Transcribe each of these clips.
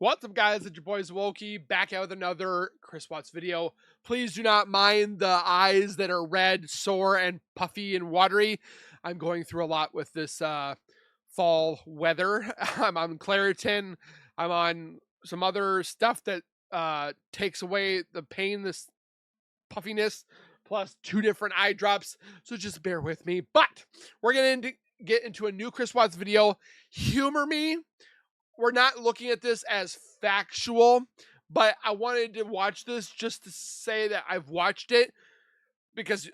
What's up, guys? It's your boy Zwolky back out with another Chris Watts video. Please do not mind the eyes that are red, sore, and puffy and watery. I'm going through a lot with this fall weather. I'm on Claritin. I'm on some other stuff that takes away the pain, this puffiness, plus 2 different eye drops. So just bear with me. But we're going to get into a new Chris Watts video. Humor me. We're not looking at this as factual, but I wanted to watch this just to say that I've watched it because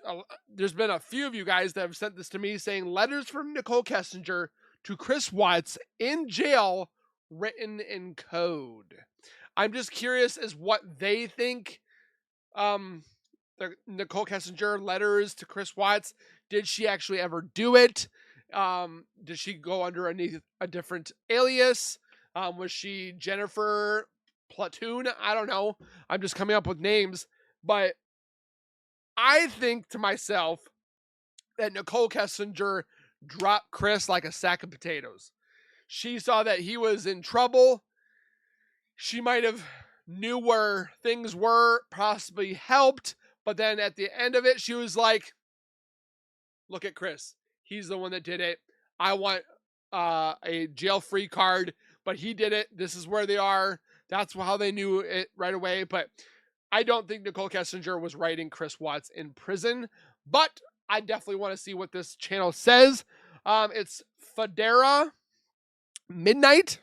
there's been a few of you guys that have sent this to me saying letters from Nichol Kessinger to Chris Watts in jail written in code. I'm just curious as what they think. The Nichol Kessinger letters to Chris Watts, did she actually ever do it? Did she go under a different alias? Was she Jennifer Platoon? I don't know. I'm just coming up with names. But I think to myself that Nichol Kessinger dropped Chris like a sack of potatoes. She saw that he was in trouble. She might have knew where things were, possibly helped. But then at the end of it, she was like, look at Chris. He's the one that did it. I want a jail-free card, but he did it. This is where they are. That's how they knew it right away. But I don't think Nichol Kessinger was writing Chris Watts in prison. But I definitely want to see what this channel says. It's Federa Midnight.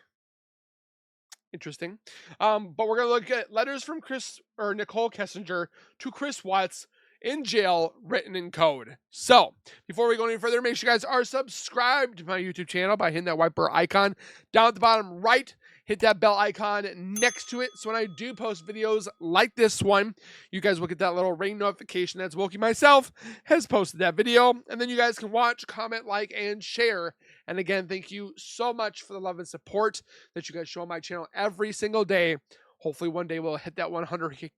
Interesting. But we're going to look at letters from Nichol Kessinger to Chris Watts in jail written in code. So before we go any further, make sure you guys are subscribed to my YouTube channel by hitting that white bar icon down at the bottom right. Hit that bell icon next to it, so when I do post videos like this one, you guys will get that little ring notification that Zwolky myself has posted that video, and then you guys can watch, comment, like, and share. And again, thank you so much for the love and support that you guys show on my channel every single day. Hopefully one day we'll hit that 100K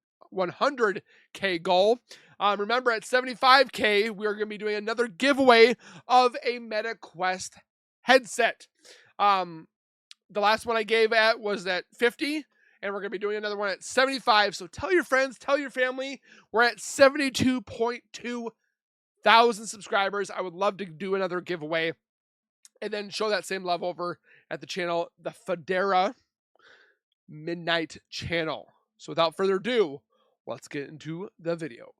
goal. Remember, at 75K, we're going to be doing another giveaway of a Meta Quest headset. The last one I gave at was at 50, and we're going to be doing another one at 75. So tell your friends, tell your family. We're at 72.2 thousand subscribers. I would love to do another giveaway and then show that same love over at the channel, the Federa Midnight channel. So without further ado, let's get into the video.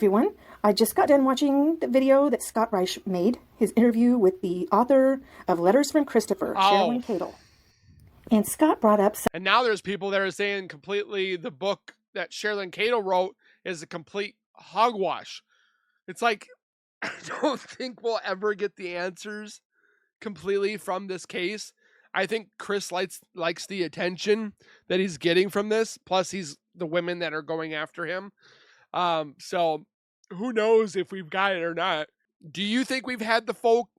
Everyone, I just got done watching the video that Scott Reich made, his interview with the author of Letters from Christopher, Sherilyn Cadle. And Scott brought up... And now there's people that are saying completely the book that Sherilyn Cadle wrote is a complete hogwash. It's like, I don't think we'll ever get the answers completely from this case. I think Chris likes the attention that he's getting from this. Plus, he's the women that are going after him. So who knows if we've got it or not. Do you think we've had the full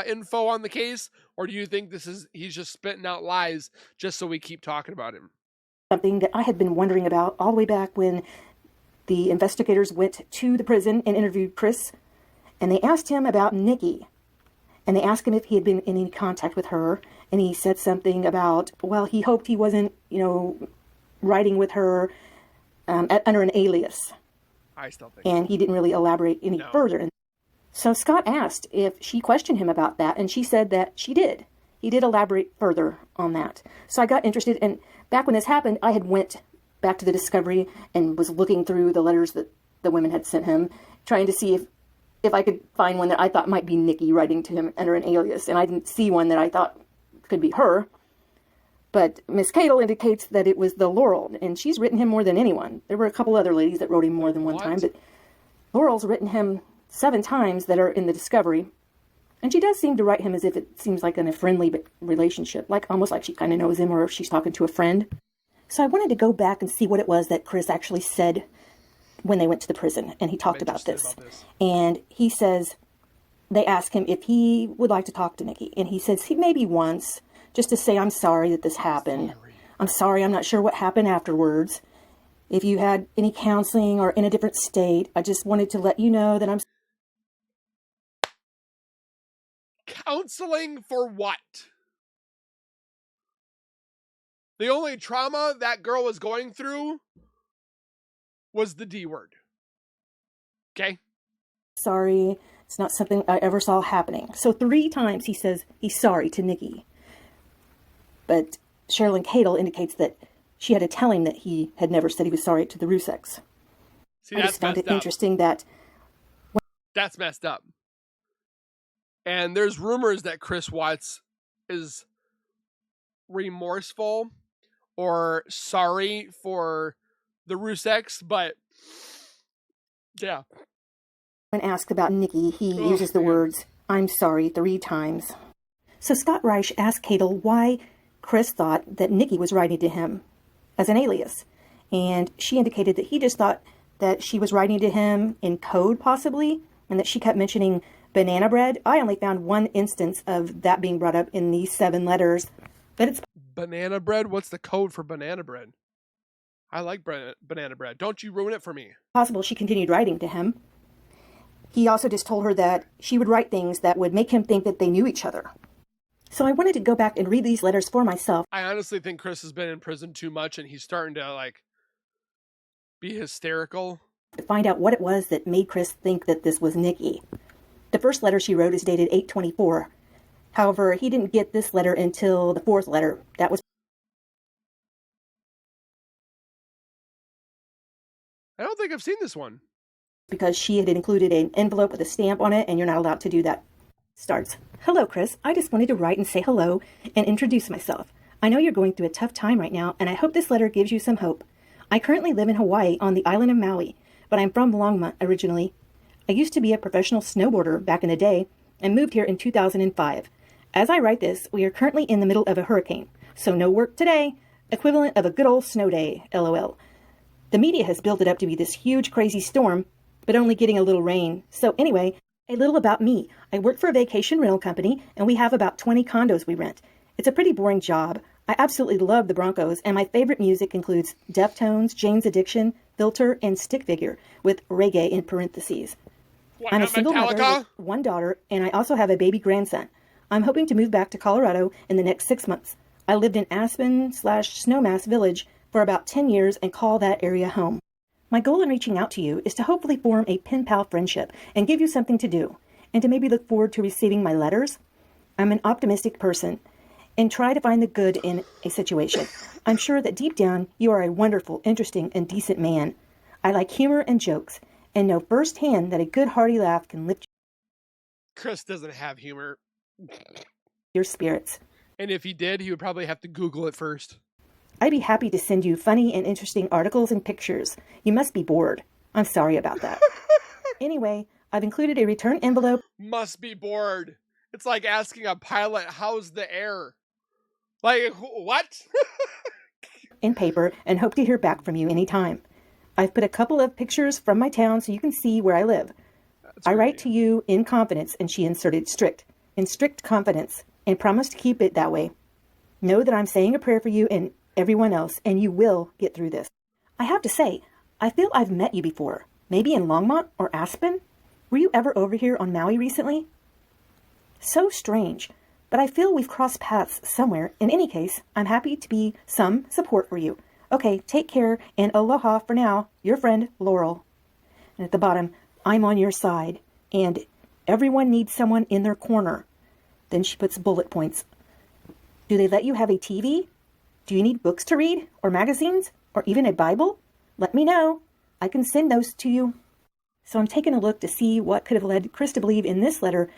info on the case, or do you think he's just spitting out lies just so we keep talking about him? Something that I had been wondering about all the way back when the investigators went to the prison and interviewed Chris, and they asked him about Nikki, and they asked him if he had been in any contact with her, and he said something about, well, he hoped he wasn't, writing with her under an alias. I still think. And he didn't really elaborate any further. So Scott asked if she questioned him about that, and she said that she did. He did elaborate further on that. So I got interested, and back when this happened, I had went back to the Discovery and was looking through the letters that the women had sent him, trying to see if I could find one that I thought might be Nikki writing to him under an alias, and I didn't see one that I thought could be her. But Miss Cadle indicates that it was the Laurel, and she's written him more than anyone. There were a couple other ladies that wrote him more than one time, but Laurel's written him 7 times that are in the Discovery. And she does seem to write him as if it seems like in a friendly relationship, almost like she kind of knows him, or if she's talking to a friend. So I wanted to go back and see what it was that Chris actually said when they went to the prison, and he talked about this. And he says, they asked him if he would like to talk to Nikki, and he says maybe once, just to say, I'm sorry that this happened. I'm sorry, I'm not sure what happened afterwards. If you had any counseling or in a different state, I just wanted to let you know that I'm... Counseling for what? The only trauma that girl was going through was the D word. Okay? Sorry, it's not something I ever saw happening. So 3 times he says he's sorry to Nikki. But Sherilyn Cadle indicates that she had to tell him that he had never said he was sorry to the Ruseks. See, I just found it interesting that... That's messed up. And there's rumors that Chris Watts is remorseful or sorry for the Ruseks, but yeah. When asked about Nikki, he uses the words, "I'm sorry," 3 times. So Scott Reich asked Cadle why Chris thought that Nikki was writing to him as an alias. And she indicated that he just thought that she was writing to him in code, possibly, and that she kept mentioning banana bread. I only found 1 instance of that being brought up in these 7 letters. But it's banana bread? What's the code for banana bread? I like banana bread. Don't you ruin it for me. Possible she continued writing to him. He also just told her that she would write things that would make him think that they knew each other. So I wanted to go back and read these letters for myself. I honestly think Chris has been in prison too much and he's starting to, like, be hysterical. To find out what it was that made Chris think that this was Nikki. The first letter she wrote is dated 8/24. However, he didn't get this letter until the 4th letter. That was... I don't think I've seen this one. Because she had included an envelope with a stamp on it, and you're not allowed to do that. Starts, "Hello, Chris. I just wanted to write and say hello and introduce myself. I know you're going through a tough time right now, and I hope this letter gives you some hope. I currently live in Hawaii on the island of Maui, but I'm from Longmont originally. I used to be a professional snowboarder back in the day and moved here in 2005. As I write this, we are currently in the middle of a hurricane, so no work today, equivalent of a good old snow day, LOL. The media has built it up to be this huge crazy storm, but only getting a little rain. So anyway, a little about me. I work for a vacation rental company, and we have about 20 condos we rent. It's a pretty boring job. I absolutely love the Broncos, and my favorite music includes Deftones, Jane's Addiction, Filter, and Stick Figure, with reggae in parentheses. I'm a single mother with 1 daughter, and I also have a baby grandson. I'm hoping to move back to Colorado in the next 6 months. I lived in Aspen/Snowmass Village for about 10 years and call that area home. My goal in reaching out to you is to hopefully form a pen pal friendship and give you something to do, and to maybe look forward to receiving my letters. I'm an optimistic person and try to find the good in a situation. I'm sure that deep down you are a wonderful, interesting, and decent man. I like humor and jokes and know firsthand that a good hearty laugh can lift Chris doesn't have humor. your spirits. And if he did, he would probably have to Google it first. I'd be happy to send you funny and interesting articles and pictures. You must be bored. I'm sorry about that. Anyway, I've included a return envelope. Must be bored. It's like asking a pilot, how's the air? Like, what? In paper, and hope to hear back from you anytime. I've put a couple of pictures from my town so you can see where I live. I write to you in confidence, and she inserted in strict confidence, and promise to keep it that way. Know that I'm saying a prayer for you and everyone else, and you will get through this. I have to say, I feel I've met you before. Maybe in Longmont or Aspen? Were you ever over here on Maui recently? So strange, but I feel we've crossed paths somewhere. In any case, I'm happy to be some support for you. Okay, take care, and aloha for now. Your friend, Laurel. And at the bottom, I'm on your side, and everyone needs someone in their corner. Then she puts bullet points. Do they let you have a TV? Do you need books to read, or magazines, or even a Bible? Let me know. I can send those to you. So I'm taking a look to see what could have led Chris to believe in this letter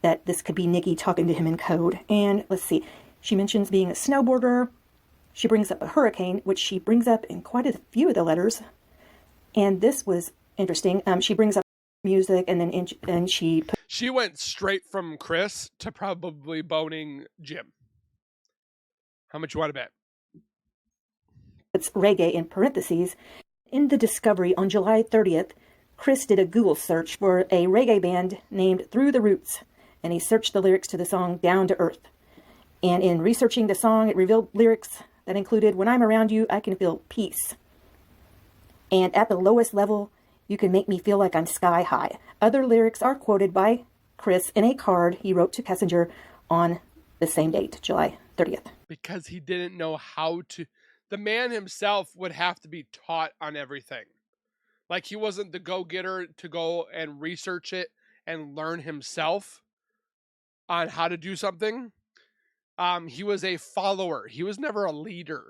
that this could be Nikki talking to him in code. And let's see. She mentions being a snowboarder. She brings up a hurricane, which she brings up in quite a few of the letters. And this was interesting. She brings up music, and then she went straight from Chris to probably boning Jim. How much you want to bet? It's reggae in parentheses. In the discovery on July 30th, Chris did a Google search for a reggae band named Through the Roots, and he searched the lyrics to the song Down to Earth. And in researching the song, it revealed lyrics that included, when I'm around you, I can feel peace. And at the lowest level, you can make me feel like I'm sky high. Other lyrics are quoted by Chris in a card he wrote to Kessinger on the same date, July 30th. Because he didn't know how to. The man himself would have to be taught on everything. Like, he wasn't the go-getter to go and research it and learn himself on how to do something. He was a follower. He was never a leader.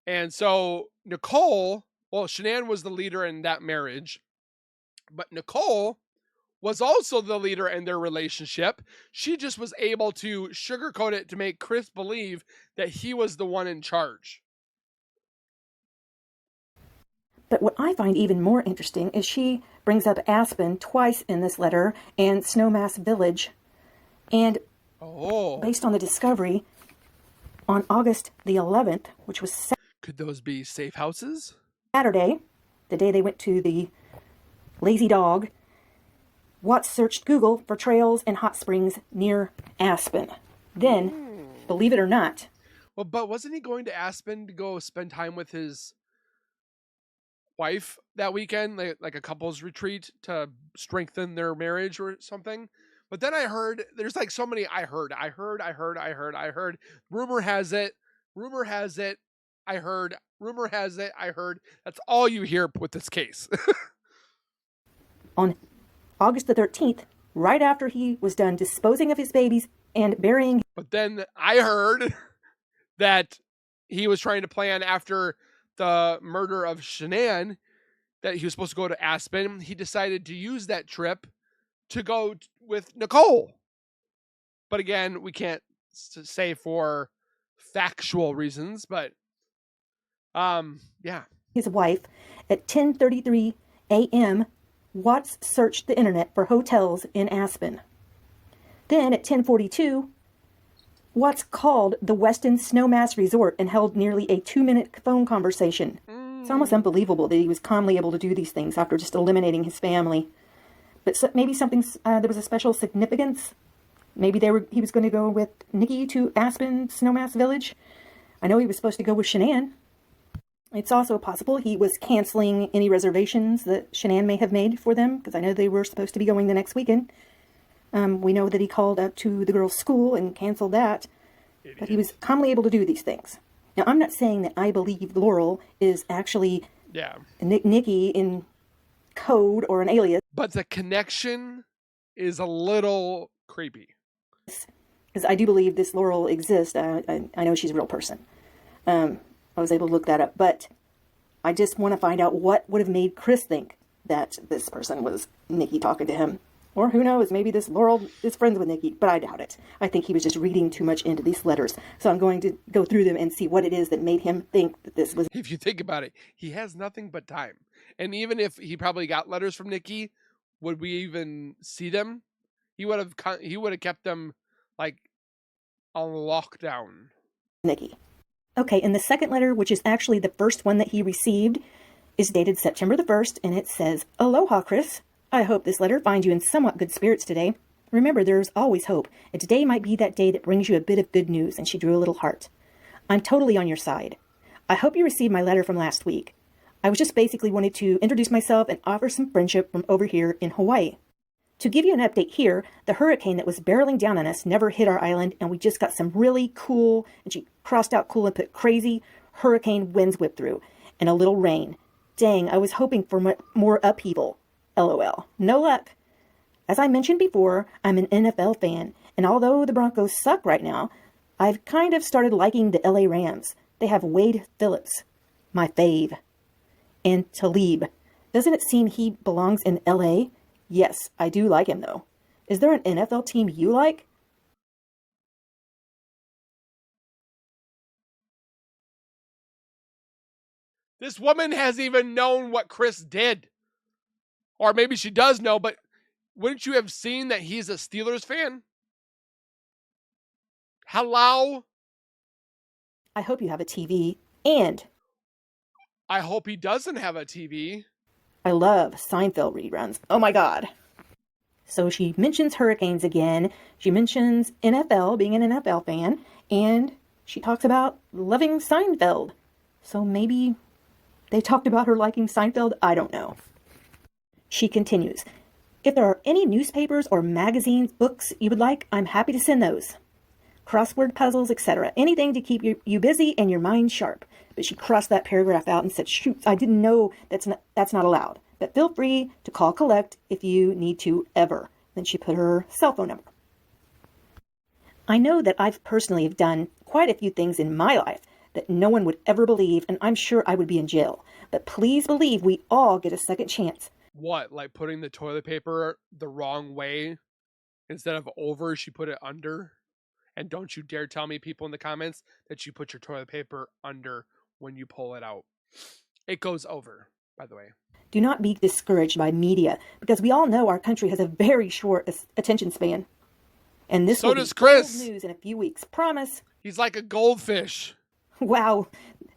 And so Nicole, well, Shanann was the leader in that marriage, but Nicole was also the leader in their relationship. She just was able to sugarcoat it to make Chris believe that he was the one in charge. But what I find even more interesting is she brings up Aspen twice in this letter and Snowmass Village. And based on the discovery, on August the 11th, which was could those be safe houses? Saturday, the day they went to the Lazy Dog, Watts searched Google for trails and hot springs near Aspen. Then, believe it or not... Well, but wasn't he going to Aspen to go spend time with his wife that weekend, like a couple's retreat to strengthen their marriage or something? But then I heard, there's like so many I heard. Rumor has it, I heard. That's all you hear with this case. On August the 13th, right after he was done disposing of his babies and burying... But then I heard that he was trying to plan after the murder of Shanann, that he was supposed to go to Aspen. He decided to use that trip to go with Nicole. But again, we can't say for factual reasons, but yeah. His wife, at 10:33 a.m., Watts searched the internet for hotels in Aspen. Then at 10:42, Watts called the Westin Snowmass Resort and held nearly a 2-minute phone conversation. It's almost unbelievable that he was calmly able to do these things after just eliminating his family. But maybe there was a special significance. Maybe he was going to go with Nikki to Aspen Snowmass Village. I know he was supposed to go with Shanann. It's also possible he was canceling any reservations that Shanann may have made for them, because I know they were supposed to be going the next weekend. We know that he called out to the girls' school and canceled that. Idiot. But he was calmly able to do these things. Now, I'm not saying that I believe Laurel is actually Nikki in code or an alias. But the connection is a little creepy. Because I do believe this Laurel exists. I know she's a real person. I was able to look that up. But I just want to find out what would have made Chris think that this person was Nikki talking to him. Or who knows, maybe this Laurel is friends with Nikki, but I doubt it. I think he was just reading too much into these letters. So I'm going to go through them and see what it is that made him think that this was... If you think about it, he has nothing but time. And even if he probably got letters from Nikki, would we even see them? He would have kept them like on lockdown. Nikki. Okay, and the second letter, which is actually the first one that he received, is dated September the 1st, and it says, "Aloha, Chris. I hope this letter finds you in somewhat good spirits today. Remember, there is always hope, and today might be that day that brings you a bit of good news," and she drew a little heart. "I'm totally on your side. I hope you received my letter from last week. I was just basically wanting to introduce myself and offer some friendship from over here in Hawaii. To give you an update here, the hurricane that was barreling down on us never hit our island, and we just got some really cool," and she crossed out cool and put crazy, hurricane winds whipped through, and a little rain. Dang, I was hoping for more upheaval. LOL. No luck. As I mentioned before, I'm an NFL fan, and although the Broncos suck right now, I've kind of started liking the LA Rams. They have Wade Phillips, my fave. And Talib. Doesn't it seem he belongs in LA? Yes, I do like him though. Is there an NFL team you like? This woman hasn't even known what Chris did. Or maybe she does know, but wouldn't you have seen that he's a Steelers fan? Hello? I hope you have a TV, and I hope he doesn't have a TV. I love Seinfeld reruns. Oh my God. So she mentions hurricanes again. She mentions NFL, being an NFL fan, and she talks about loving Seinfeld. So maybe they talked about her liking Seinfeld? I don't know. She continues, "If there are any newspapers or magazines, books you would like, I'm happy to send those. crossword puzzles, etc. Anything to keep you busy and your mind sharp. But she crossed that paragraph out and said, shoot, I didn't know that's not allowed. But feel free to call collect if you need to ever. Then she put her cell phone number. I know that I've personally done quite a few things in my life that no one would ever believe, and I'm sure I would be in jail. But please believe we all get a second chance. What, like putting the toilet paper the wrong way? Instead of over, she put it under? And don't you dare tell me, people in the comments, that you put your toilet paper under when you pull it out. It goes over, by the way. Do not be discouraged by media, because we all know our country has a very short attention span. And this will be Chris. Old news in a few weeks. Promise. He's like a goldfish. Wow.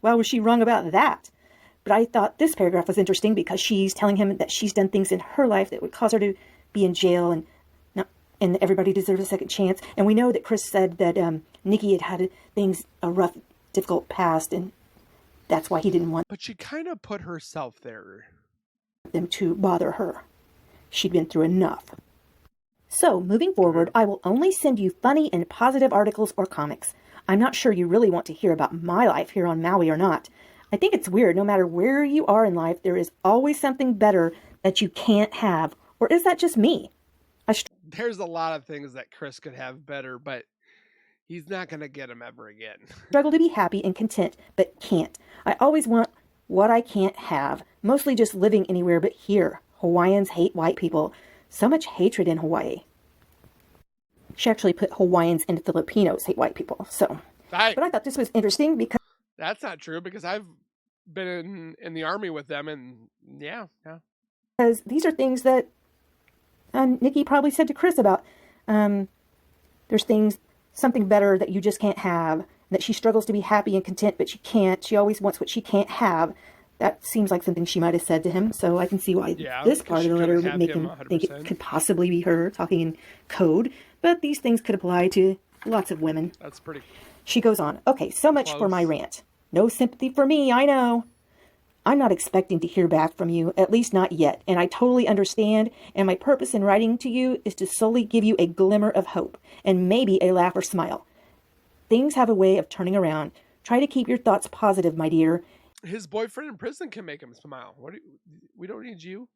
Was she wrong about that? But I thought this paragraph was interesting because she's telling him that she's done things in her life that would cause her to be in jail, and everybody deserves a second chance. And we know that Chris said that Nikki had a rough, difficult past, and that's why he didn't want But she kind of put herself there. Them to bother her. She'd been through enough. So, moving forward, I will only send you funny and positive articles or comics. I'm not sure you really want to hear about my life here on Maui or not. I think it's weird, no matter where you are in life, there is always something better that you can't have. Or is that just me? There's a lot of things that Chris could have better, but he's not going to get them ever again. Struggle to be happy and content, but can't. I always want what I can't have, mostly just living anywhere but here. Hawaiians hate white people. So much hatred in Hawaii. She actually put Hawaiians and Filipinos hate white people. So, but I thought this was interesting because that's not true, because I've been in the army with them, and yeah. Because these are things that Nikki probably said to Chris about there's something better that you just can't have, that she struggles to be happy and content, but she can't. She always wants what she can't have. That seems like something she might have said to him, so I can see why this part of the letter would make him think it could possibly be her talking in code, but these things could apply to lots of women. That's pretty. She goes on, okay, so much for my rant. No sympathy for me, I know. I'm not expecting to hear back from you, at least not yet, and I totally understand, and my purpose in writing to you is to solely give you a glimmer of hope, and maybe a laugh or smile. Things have a way of turning around. Try to keep your thoughts positive, my dear. His boyfriend in prison can make him smile. We don't need you.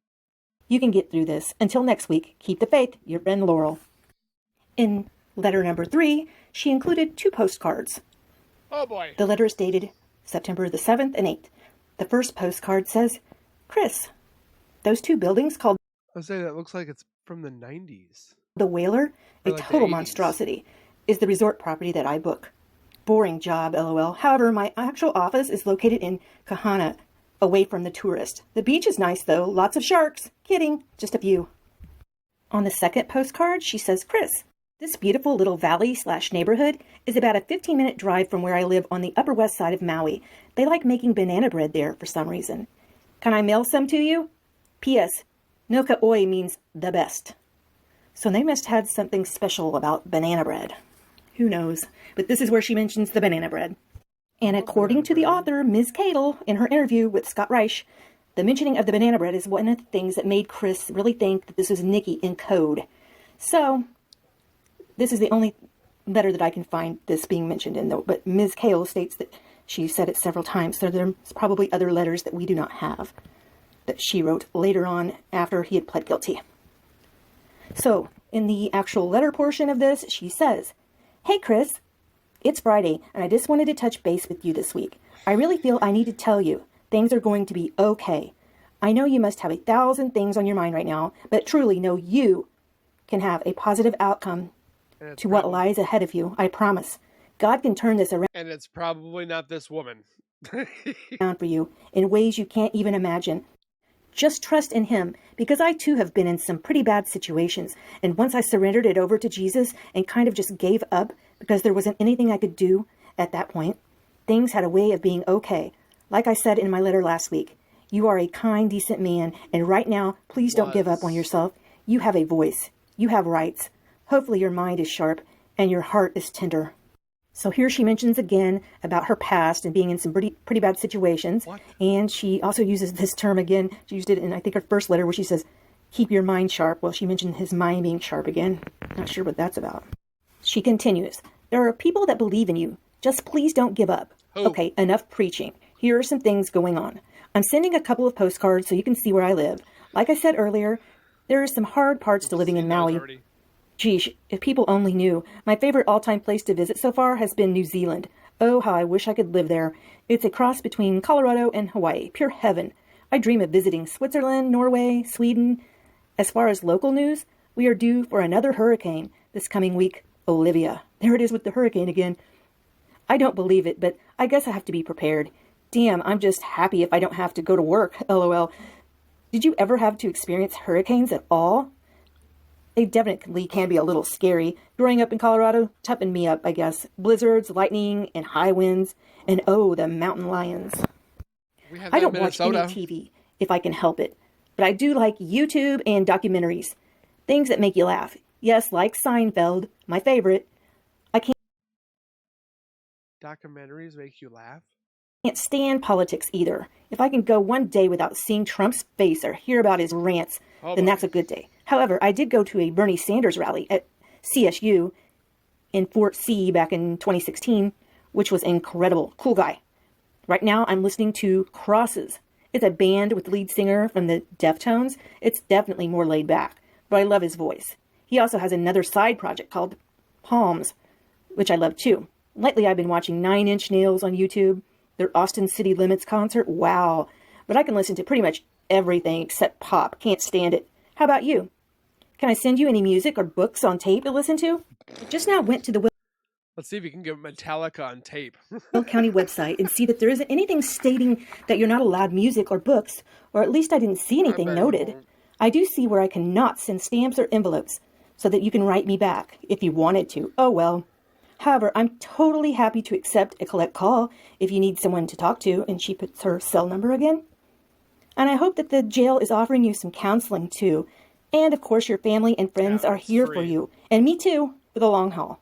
You can get through this. Until next week, keep the faith, your friend Laurel. In letter number 3, she included 2 postcards. Oh boy. The letter is dated September the 7th and 8th. The first postcard says, Chris, those 2 buildings called... I'll say that looks like it's from the 90s. The Whaler, a total monstrosity, is the resort property that I book. Boring job, LOL. However, my actual office is located in Kahana, away from the tourist. The beach is nice, though. Lots of sharks. Kidding. Just a few. On the second postcard, she says, Chris, this beautiful little valley/neighborhood is about a 15-minute drive from where I live on the upper west side of Maui. They like making banana bread there for some reason. Can I mail some to you? P.S. No ka oi means the best. So they must have had something special about banana bread. Who knows? But this is where she mentions the banana bread. And according to the author, Ms. Cadle, in her interview with Scott Reich, the mentioning of the banana bread is one of the things that made Chris really think that this was Nikki in code. So, this is the only letter that I can find this being mentioned in, though. But Ms. Cadle states that she said it several times, so there's probably other letters that we do not have that she wrote later on after he had pled guilty. So, in the actual letter portion of this, she says, Hey, Chris, it's Friday, and I just wanted to touch base with you this week. I really feel I need to tell you, things are going to be okay. I know you must have 1,000 things on your mind right now, but truly know you can have a positive outcome to what lies ahead of you, I promise. God can turn this around. And it's probably not this woman. Around for you in ways you can't even imagine. Just trust in him, because I too have been in some pretty bad situations, and once I surrendered it over to Jesus and kind of just gave up because there wasn't anything I could do at that point, things had a way of being okay. Like I said in my letter last week, you are a kind, decent man, and right now, please don't give up on yourself. You have a voice. You have rights. Hopefully your mind is sharp and your heart is tender. So here she mentions again about her past and being in some pretty bad situations. What? And she also uses this term again. She used it in, I think, her first letter where she says, keep your mind sharp. Well, she mentioned his mind being sharp again. Not sure what that's about. She continues, There are people that believe in you. Just please don't give up. Who? Okay, enough preaching. Here are some things going on. I'm sending a couple of postcards so you can see where I live. Like I said earlier, there are some hard parts to living in Maui. Geesh, if people only knew. My favorite all-time place to visit so far has been New Zealand. Oh, how I wish I could live there. It's a cross between Colorado and Hawaii. Pure heaven. I dream of visiting Switzerland, Norway, Sweden. As far as local news, we are due for another hurricane this coming week. Olivia. There it is with the hurricane again. I don't believe it, but I guess I have to be prepared. Damn, I'm just happy if I don't have to go to work. LOL. Did you ever have to experience hurricanes at all? They definitely can be a little scary. Growing up in Colorado toughened me up, I guess. Blizzards, lightning, and high winds. And oh, the mountain lions. I don't watch any TV if I can help it. But I do like YouTube and documentaries. Things that make you laugh. Yes, like Seinfeld, my favorite. I can't... Documentaries make you laugh? Can't stand politics either. If I can go one day without seeing Trump's face or hear about his rants, then that's a good day. However, I did go to a Bernie Sanders rally at CSU in Fort C back in 2016, which was incredible. Cool guy. Right now, I'm listening to Crosses. It's a band with the lead singer from the Deftones. It's definitely more laid back, but I love his voice. He also has another side project called Palms, which I love too. Lately, I've been watching 9 Inch Nails on YouTube. Their Austin City Limits concert, wow. But I can listen to pretty much everything except pop. Can't stand it. How about you? Can I send you any music or books on tape to listen to? I just now went to the Let's see if you can get Metallica on tape. Will County website and see that there isn't anything stating that you're not allowed music or books, or at least I didn't see anything noted. I do see where I cannot send stamps or envelopes, so that you can write me back if you wanted to. Oh well. However, I'm totally happy to accept a collect call if you need someone to talk to, and she puts her cell number again. And I hope that the jail is offering you some counseling too. And of course your family and friends are here for you. And me too, for the long haul.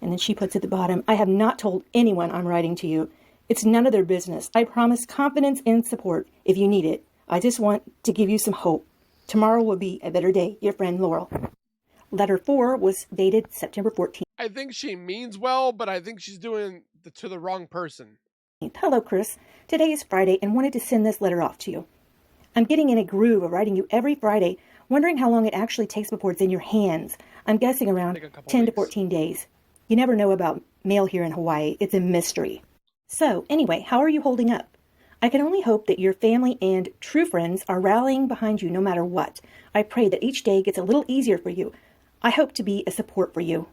And then she puts at the bottom, I have not told anyone I'm writing to you. It's none of their business. I promise confidence and support if you need it. I just want to give you some hope. Tomorrow will be a better day. Your friend, Laurel. Letter 4 was dated September 14th. I think she means well, but I think she's doing to the wrong person. Hello, Chris. Today is Friday and wanted to send this letter off to you. I'm getting in a groove of writing you every Friday, wondering how long it actually takes before it's in your hands. I'm guessing around 10 to 14 days. You never know about mail here in Hawaii. It's a mystery. So, anyway, how are you holding up? I can only hope that your family and true friends are rallying behind you no matter what. I pray that each day gets a little easier for you. I hope to be a support for you.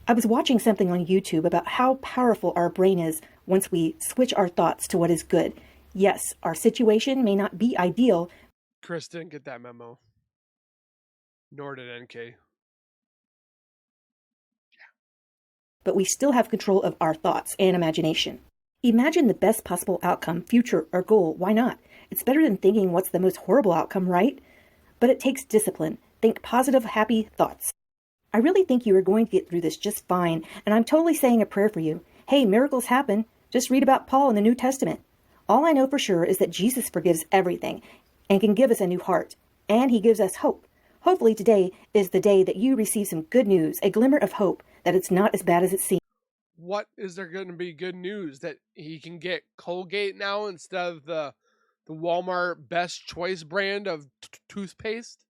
I was watching something on YouTube about how powerful our brain is once we switch our thoughts to what is good. Yes, our situation may not be ideal. Chris didn't get that memo. Nor did NK. But we still have control of our thoughts and imagination. Imagine the best possible outcome, future, or goal. Why not? It's better than thinking what's the most horrible outcome, right? But it takes discipline. Think positive, happy thoughts. I really think you are going to get through this just fine, and I'm totally saying a prayer for you. Hey, miracles happen. Just read about Paul in the New Testament. All I know for sure is that Jesus forgives everything and can give us a new heart, and he gives us hope. Hopefully today is the day that you receive some good news, a glimmer of hope that it's not as bad as it seems. What is there going to be good news? That he can get Colgate now instead of the Walmart Best Choice brand of toothpaste?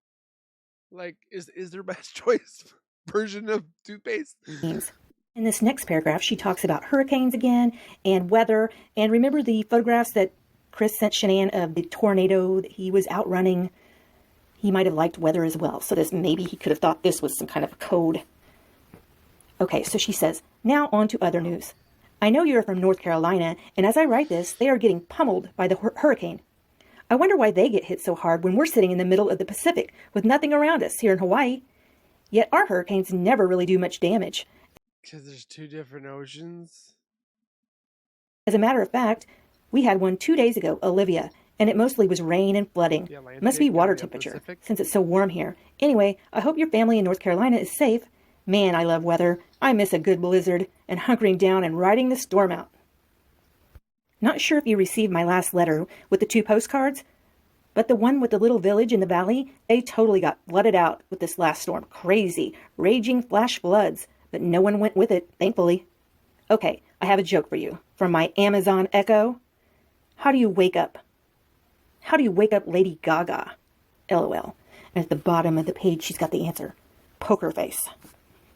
Like, is there Best Choice version of toothpaste? In this next paragraph, she talks about hurricanes again and weather. And remember the photographs that Chris sent Shanann of the tornado that he was outrunning? He might have liked weather as well. So maybe he could have thought this was some kind of code. Okay, so she says, now on to other news. I know you're from North Carolina, and as I write this, they are getting pummeled by the hurricane. I wonder why they get hit so hard when we're sitting in the middle of the Pacific with nothing around us here in Hawaii. Yet our hurricanes never really do much damage. Because there's two different oceans? As a matter of fact, we had one 2 days ago, Olivia, and it mostly was rain and flooding. Must be water temperature, since it's so warm here. Anyway, I hope your family in North Carolina is safe. Man, I love weather. I miss a good blizzard and hunkering down and riding the storm out. Not sure if you received my last letter with the 2 postcards, but the one with the little village in the valley, they totally got flooded out with this last storm. Crazy, raging flash floods. but no one went with it, thankfully. Okay, I have a joke for you from my Amazon Echo. How do you wake up? How do you wake up Lady Gaga? LOL. And at the bottom of the page, she's got the answer. Poker face.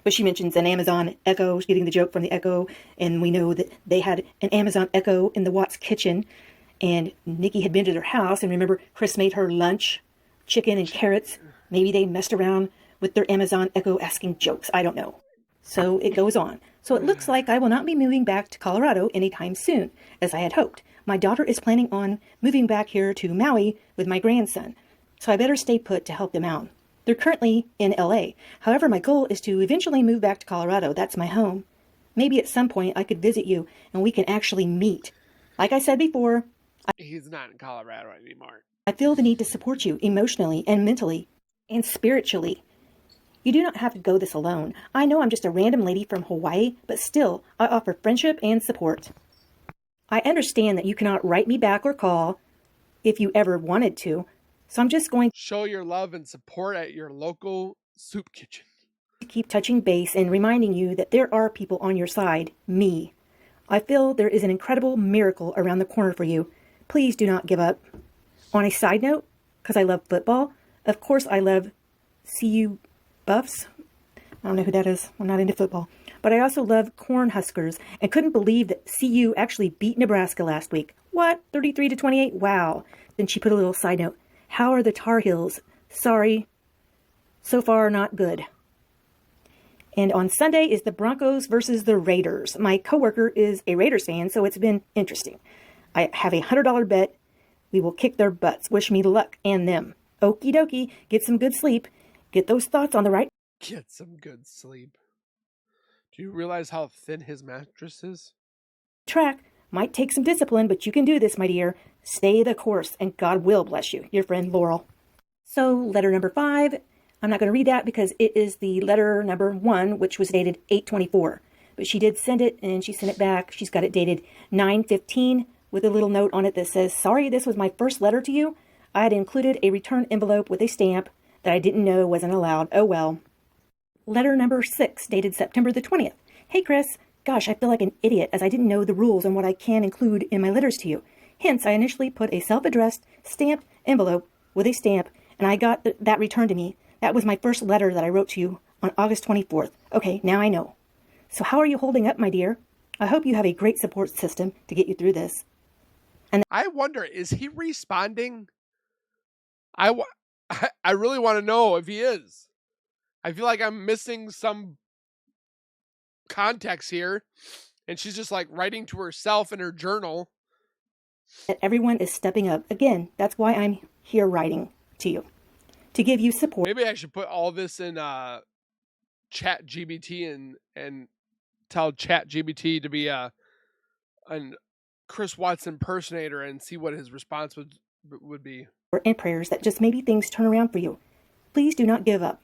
But she mentions an Amazon Echo, she's getting the joke from the Echo, and we know that they had an Amazon Echo in the Watts kitchen, and Nikki had been to their house, and remember, Chris made her lunch, chicken and carrots. Maybe they messed around with their Amazon Echo asking jokes. I don't know. So it goes on. So it looks like I will not be moving back to Colorado anytime soon, as I had hoped. My daughter is planning on moving back here to Maui with my grandson, so I better stay put to help them out. They're currently in LA. However, my goal is to eventually move back to Colorado. That's my home. Maybe at some point I could visit you and we can actually meet. Like I said before, he's not in Colorado anymore. I feel the need to support you emotionally and mentally and spiritually. You do not have to go this alone. I know I'm just a random lady from Hawaii, but still, I offer friendship and support. I understand that you cannot write me back or call if you ever wanted to, so I'm just going to show your love and support at your local soup kitchen. Keep touching base and reminding you that there are people on your side, me. I feel there is an incredible miracle around the corner for you. Please do not give up. On a side note, because I love football, of course I love CU Buffs. I don't know who that is. I'm not into football. But I also love Cornhuskers and couldn't believe that CU actually beat Nebraska last week. What? 33-28? Wow. Then she put a little side note. How are the Tar Heels? Sorry. So far, not good. And on Sunday is the Broncos versus the Raiders. My coworker is a Raiders fan, so it's been interesting. I have a $100 bet. We will kick their butts. Wish me luck and them. Okie dokie. Get some good sleep. Get those thoughts on the right. Get some good sleep. Do you realize how thin his mattress is? Track. Might take some discipline, but you can do this, my dear. Stay the course, and God will bless you. Your friend, Laurel. So, letter number 5. I'm not going to read that because it is the letter number 1, which was dated 8/24. But she did send it, and she sent it back. She's got it dated 9/15 with a little note on it that says, sorry, this was my first letter to you. I had included a return envelope with a stamp that I didn't know wasn't allowed. Oh, well. Letter number 6, dated September the 20th. Hey, Chris. Gosh, I feel like an idiot as I didn't know the rules on what I can include in my letters to you. Hence, I initially put a self-addressed, stamped envelope with a stamp, and I got that returned to me. That was my first letter that I wrote to you on August 24th. Okay, now I know. So how are you holding up, my dear? I hope you have a great support system to get you through this. And I wonder, is he responding? I really want to know if he is. I feel like I'm missing some context here, and she's just like writing to herself in her journal. That everyone is stepping up. Again, that's why I'm here writing to you. To give you support. Maybe I should put all this in Chat GBT and tell Chat GBT to be a Chris Watts impersonator and see what his response would be. And prayers that just maybe things turn around for you. Please do not give up.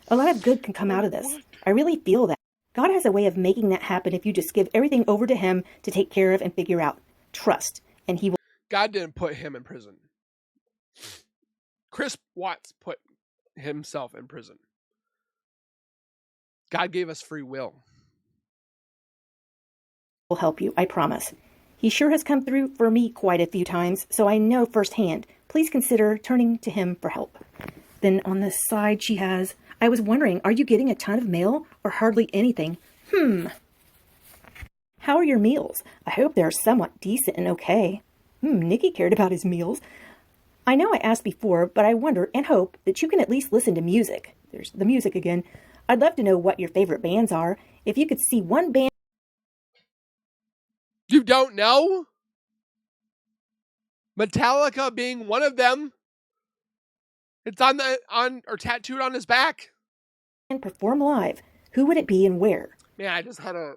A lot of good can come out of this. I really feel that. God has a way of making that happen if you just give everything over to him to take care of and figure out. Trust. And he will. God didn't put him in prison. Chris Watts put himself in prison. God gave us free will. Will help you, I promise. He sure has come through for me quite a few times, so I know firsthand. Please consider turning to him for help. Then on the side she has, I was wondering, are you getting a ton of mail or hardly anything? How are your meals? I hope they're somewhat decent and okay. Nikki cared about his meals. I know I asked before, but I wonder and hope that you can at least listen to music. There's the music again. I'd love to know what your favorite bands are. If you could see one band... You don't know? Metallica being one of them. It's or tattooed on his back. And perform live. Who would it be and where? Man, I just had a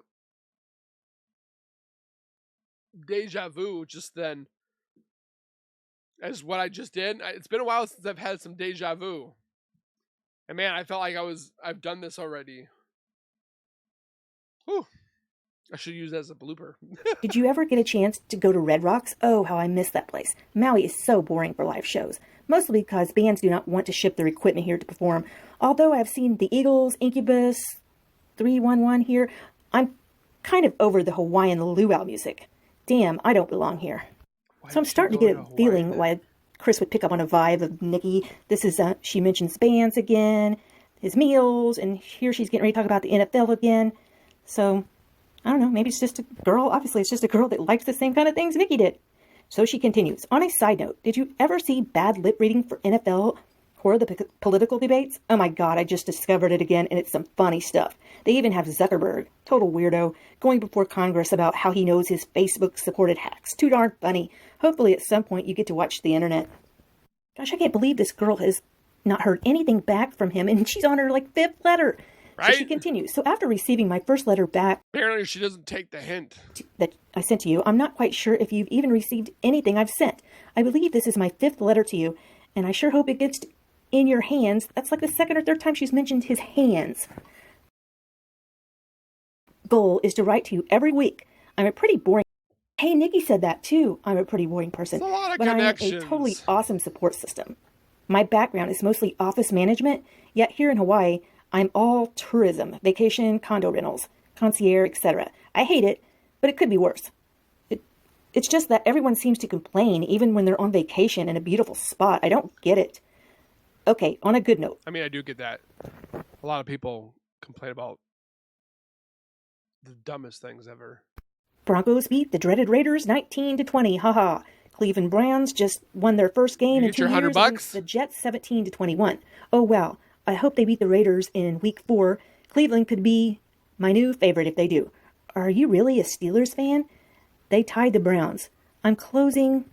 deja vu just then. As what I just did. It's been a while since I've had some deja vu. And man, I felt like I've done this already. Whew. I should use that as a blooper. Did you ever get a chance to go to Red Rocks? Oh, how I miss that place. Maui is so boring for live shows. Mostly because bands do not want to ship their equipment here to perform. Although I've seen the Eagles, Incubus, 311 here. I'm kind of over the Hawaiian luau music. Damn, I don't belong here. So I'm starting to get a feeling why Chris would pick up on a vibe of Nikki. This is, she mentions bands again, his meals, and here she's getting ready to talk about the NFL again. So, I don't know, maybe it's just a girl. Obviously, it's just a girl that likes the same kind of things Nikki did. So she continues. On a side note, did you ever see bad lip reading for NFL or the political debates? Oh my God, I just discovered it again, and it's some funny stuff. They even have Zuckerberg, total weirdo, going before Congress about how he knows his Facebook supported hacks. Too darn funny. Hopefully at some point you get to watch the internet. Gosh, I can't believe this girl has not heard anything back from him, and she's on her, like, 5th letter. Right? So she continues. So after receiving my first letter back... Apparently she doesn't take the hint. ...that I sent to you, I'm not quite sure if you've even received anything I've sent. I believe this is my 5th letter to you, and I sure hope it gets in your hands. That's like the 2nd or 3rd time she's mentioned his hands. Goal is to write to you every week. I'm a pretty boring... Hey, Nikki said that too. I'm a pretty boring person. That's a lot of but connections. I'm a totally awesome support system. My background is mostly office management, yet here in Hawaii, I'm all tourism, vacation, condo rentals, concierge, etc. I hate it, but it could be worse. It's just that everyone seems to complain even when they're on vacation in a beautiful spot. I don't get it. Okay, on a good note. I mean, I do get that. A lot of people complain about the dumbest things ever. Broncos beat the dreaded Raiders 19-20. Haha. Cleveland Browns just won their first game in 2 years against the Jets 17-21. Oh wow. I hope they beat the Raiders in week 4. Cleveland could be my new favorite if they do. Are you really a Steelers fan? They tied the Browns. In closing,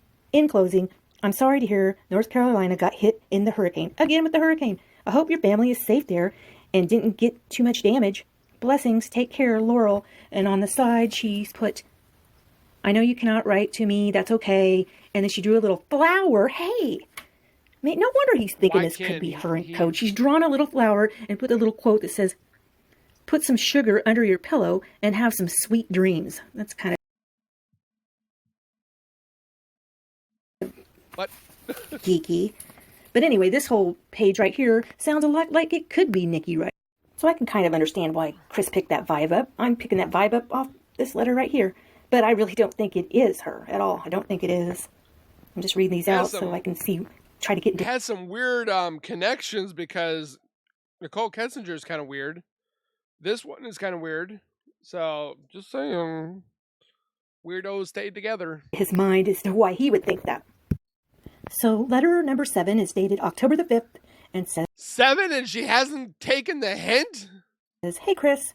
I'm sorry to hear North Carolina got hit in the hurricane. Again with the hurricane. I hope your family is safe there and didn't get too much damage. Blessings, take care, Laurel. And on the side, she's put, I know you cannot write to me, that's okay. And then she drew a little flower. Hey! Man, no wonder he's thinking this could be her code. She's drawn a little flower and put a little quote that says, put some sugar under your pillow and have some sweet dreams. That's kind of geeky. But anyway, this whole page right here sounds a lot like it could be Nikki right. So I can kind of understand why Chris picked that vibe up. I'm picking that vibe up off this letter right here. But I really don't think it is her at all. I don't think it is. I'm just reading these out so I can see, try to get into... It has some weird connections because Nichol Kessinger is kind of weird. This one is kind of weird. So, just saying, weirdos stayed together. His mind as to why he would think that. So, letter number 7 is dated October the 5th and says... 7 and she hasn't taken the hint? Says, hey Chris,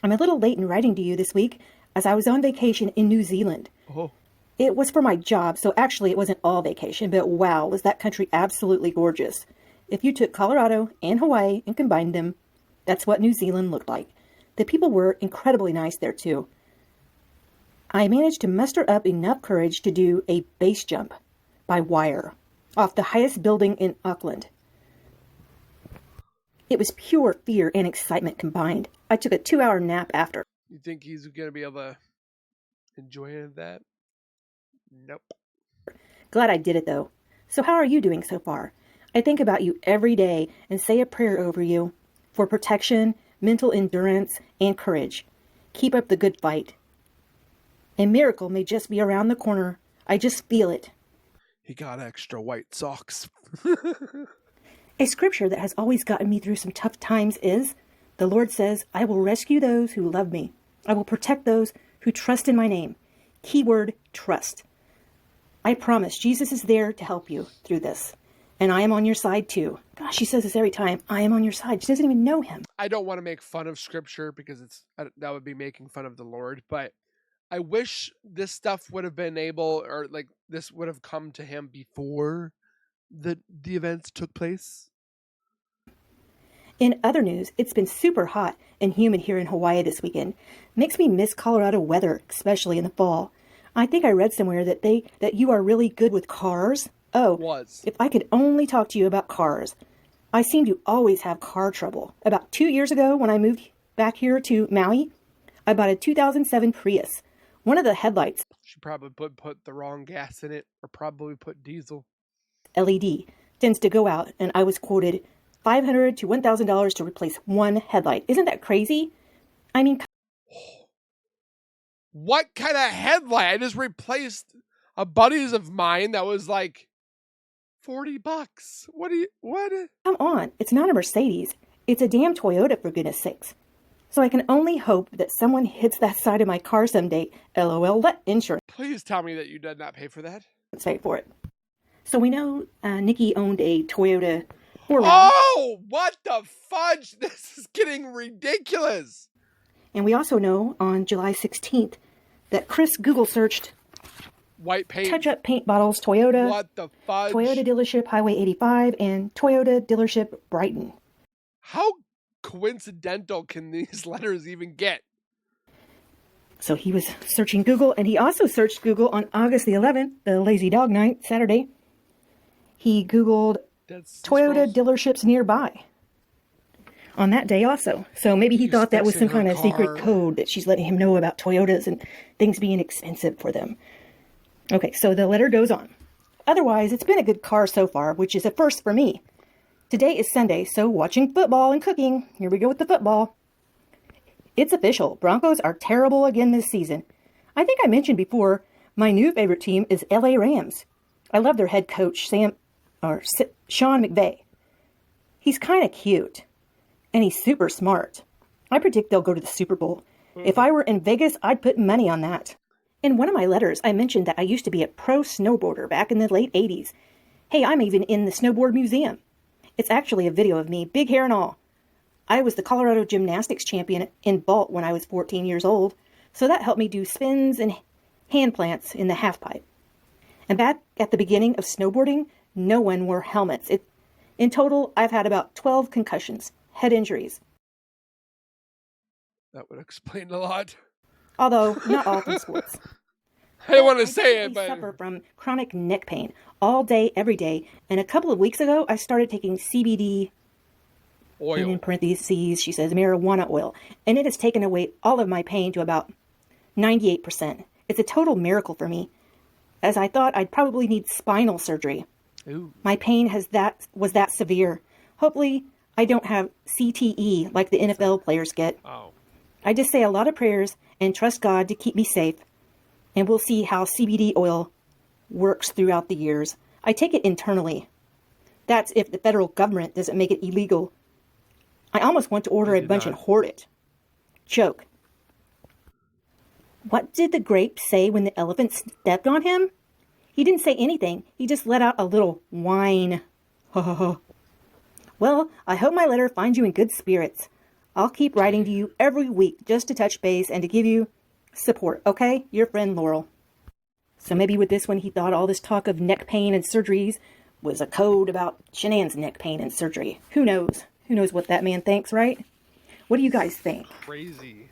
I'm a little late in writing to you this week as I was on vacation in New Zealand. Oh. It was for my job, so actually it wasn't all vacation, but wow, was that country absolutely gorgeous. If you took Colorado and Hawaii and combined them, that's what New Zealand looked like. The people were incredibly nice there too. I managed to muster up enough courage to do a base jump by wire off the highest building in Auckland. It was pure fear and excitement combined. I took a 2-hour nap after. You think he's going to be able to enjoy any of that? Nope. Glad I did it, though. So how are you doing so far? I think about you every day and say a prayer over you for protection, mental endurance, and courage. Keep up the good fight. A miracle may just be around the corner. I just feel it. He got extra white socks. A scripture that has always gotten me through some tough times is, the Lord says, I will rescue those who love me. I will protect those who trust in my name. Keyword, trust. I promise Jesus is there to help you through this. And I am on your side too. Gosh, she says this every time. I am on your side. She doesn't even know him. I don't want to make fun of scripture because that would be making fun of the Lord. But I wish this stuff would have been able, or like this would have come to him before the events took place. In other news, it's been super hot and humid here in Hawaii this weekend. Makes me miss Colorado weather, especially in the fall. I think I read somewhere that you are really good with cars. Oh, if I could only talk to you about cars. I seem to always have car trouble. About 2 years ago, when I moved back here to Maui, I bought a 2007 Prius. One of the headlights... She probably put the wrong gas in it, or probably put diesel. LED tends to go out, and I was quoted $500 to $1,000 to replace one headlight. Isn't that crazy? I mean, what kind of headlight? I just replaced a buddy's of mine that was like $40. What? come on. It's not a Mercedes. It's a damn Toyota, for goodness sakes. So I can only hope that someone hits that side of my car someday. LOL, let insurance Please tell me that you did not pay for that. pay for it. So we know Nikki owned a Toyota 4Runner. Oh, what the fudge? This is getting ridiculous. And we also know on July 16th that Chris Google searched white paint, touch-up paint bottles, Toyota, what the fudge? Toyota dealership Highway 85, and Toyota dealership Brighton. How coincidental can these letters even get? So he was searching Google, and he also searched Google on August the 11th, the lazy dog night, Saturday. He Googled Toyota dealerships nearby on that day also. So maybe he thought that was some kind of secret code that she's letting him know about Toyotas and things being expensive for them. Okay, so the letter goes on. Otherwise, it's been a good car so far, which is a first for me. Today is Sunday, so watching football and cooking. Here we go with the football. It's official. Broncos are terrible again this season. I think I mentioned before, my new favorite team is LA Rams. I love their head coach, Sean McVay. He's kind of cute, and he's super smart. I predict they'll go to the Super Bowl. If I were in Vegas, I'd put money on that. In one of my letters, I mentioned that I used to be a pro snowboarder back in the late 80s. Hey, I'm even in the snowboard museum. It's actually a video of me, big hair and all. I was the Colorado gymnastics champion in vault when I was 14 years old, so that helped me do spins and hand plants in the half pipe. And back at the beginning of snowboarding, no one wore helmets. In total, I've had about 12 concussions, head injuries. That would explain a lot. Although, not all from sports. I don't want to say it, I but suffer from chronic neck pain all day, every day. And a couple of weeks ago, I started taking CBD oil. And in parentheses, she says marijuana oil. And it has taken away all of my pain to about 98%. It's a total miracle for me, as I thought I'd probably need spinal surgery. Ooh. My pain was that severe. Hopefully, I don't have CTE like the NFL players get. Oh. I just say a lot of prayers and trust God to keep me safe. And we'll see how CBD oil works throughout the years. I take it internally. That's if the federal government doesn't make it illegal. I almost want to order a bunch and hoard it. Joke. What did the grape say when the elephant stepped on him? He didn't say anything. He just let out a little whine. Ha ha ha. Well, I hope my letter finds you in good spirits. I'll keep writing to you every week just to touch base and to give you support, okay? Your friend Laurel. So maybe with this one, he thought all this talk of neck pain and surgeries was a code about Shanann's neck pain and surgery. Who knows? Who knows what that man thinks, right? What do you guys think? Crazy.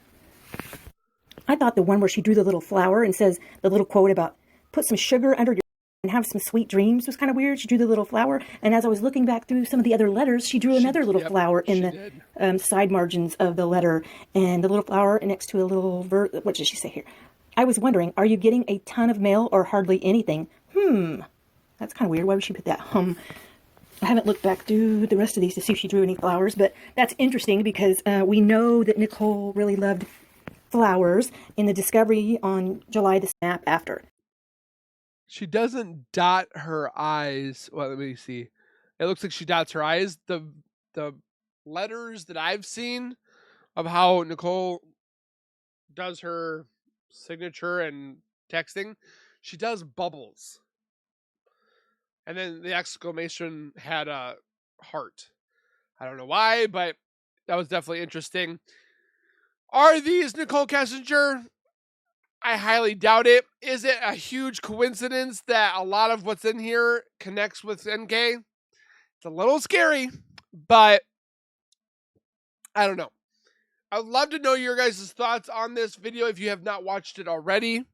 I thought the one where she drew the little flower and says the little quote about put some sugar under your and have some sweet dreams was kind of weird. She drew the little flower, and as I was looking back through some of the other letters, she drew another little flower in the side margins of the letter, and the little flower next to a little what did she say here? I was wondering, are you getting a ton of mail or hardly anything? That's kind of weird. Why would she put that I haven't looked back through the rest of these to see if she drew any flowers, but that's interesting because we know that Nicole really loved flowers in the discovery on July the snap after. She doesn't dot her I's. Well, let me see. It looks like she dots her I's. The letters that I've seen of how Nicole does her signature and texting, she does bubbles. And then the exclamation had a heart. I don't know why, but that was definitely interesting. Are these Nichol Kessinger? I highly doubt it. Is it a huge coincidence that a lot of what's in here connects with NK? It's a little scary, but I don't know. I would love to know your guys' thoughts on this video if you have not watched it already.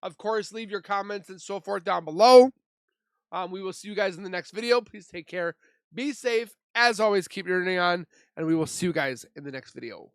Of course, leave your comments and so forth down below. We will see you guys in the next video. Please take care. Be safe. As always, keep your learning on, and we will see you guys in the next video.